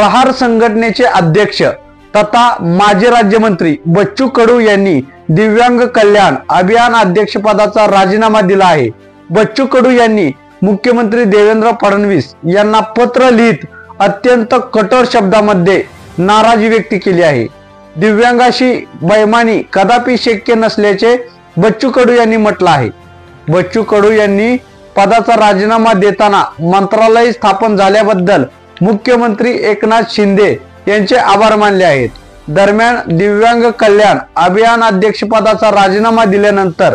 प्रहार संघटनेचे अध्यक्ष तथा माजी राज्यमंत्री बच्चू कडू यांनी दिव्यांग कल्याण अभियान अध्यक्षपदाचा राजीनामा दिला आहे। बच्चू कडू यांनी मुख्यमंत्री देवेंद्र फडणवीस यांना पत्र लिहित अत्यंत कठोर शब्दांमध्ये नाराजी व्यक्त केली आहे। दिव्यांगाशी बैमानी कदापि शक्य नसल्याचे बच्चू कडू यांनी म्हटलं आहे। बच्चू कडू यांनी पदाचा राजीनामा देताना मंत्रालय स्थापन झाल्याबद्दल मुख्यमंत्री एकनाथ शिंदे यांचे आभार मानले आहेत। दरम्यान दिव्यांग कल्याण अभियान अध्यक्षपदाचा राजीनामा दिल्यानंतर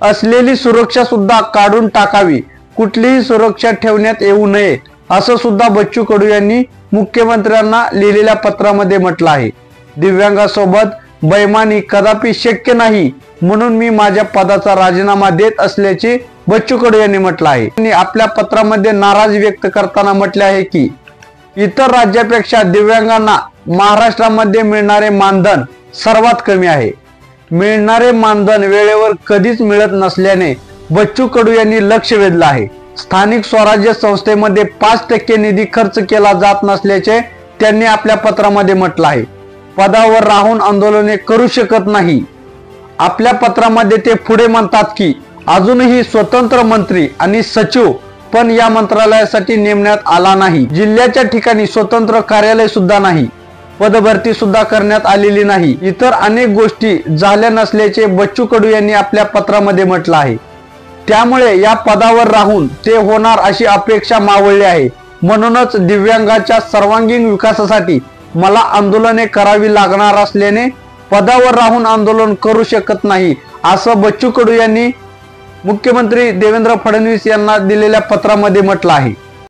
असलेली सुरक्षा सुद्धा काढून टाकावी, कुठलीही सुरक्षा ठेवण्यात येऊ नये असं सुद्धा बच्चू कडू यांनी मुख्यमंत्र्यांना लिहिलेल्या पत्रामध्ये म्हटलं आहे। दिव्यांगासोबत बैमानी कदापि शक्य नाही, म्हणून मी माझ्या पदाचा राजीनामा देत असल्याचे बच्चू कडू यांनी म्हटलं आहे। त्यांनी आपल्या पत्रामध्ये नाराजी व्यक्त करताना म्हटले आहे की इतर राज्यापेक्षा दिव्यांगांना महाराष्ट्रामध्ये मिळणारे मानधन सर्वात कमी आहे। मिळणारे मानधन वेळेवर कधीच मिळत नसल्याने बच्चू कडू यांनी लक्ष वेधलं आहे। स्थानिक स्वराज्य संस्थेमध्ये 5% निधी खर्च केला जात नसल्याचे त्यांनी आपल्या पत्रामध्ये म्हटलं आहे। पदावर राहून आंदोलने करू शकत नाही। आपल्या पत्रामध्ये ते पुढे म्हणतात की अजूनही स्वतंत्र मंत्री आणि सचिव पण या मंत्रालयासाठी नेमण्यात आला नाही। जिल्ह्याच्या ठिकाणी स्वतंत्र कार्यालय सुद्धा नाही, पदभरती सुद्धा करण्यात आलेली नाही। इतर अनेक गोष्टी झाल्या नसल्याचे बच्चू कडू यांनी आपल्या पत्रामध्ये म्हटलं आहे। त्यामुळे या पदावर राहून ते होणार अशी अपेक्षा मावळली आहे। म्हणूनच दिव्यांगाच्या सर्वांगीण विकासासाठी मला आंदोलने करावी लागणार असल्याने पदावर राहून आंदोलन करू शकत नाही, असं बच्चू कडू यांनी मुख्यमंत्री देवेंद्र फडणवीस यांना दिलेल्या पत्रामध्ये म्हटलं आहे।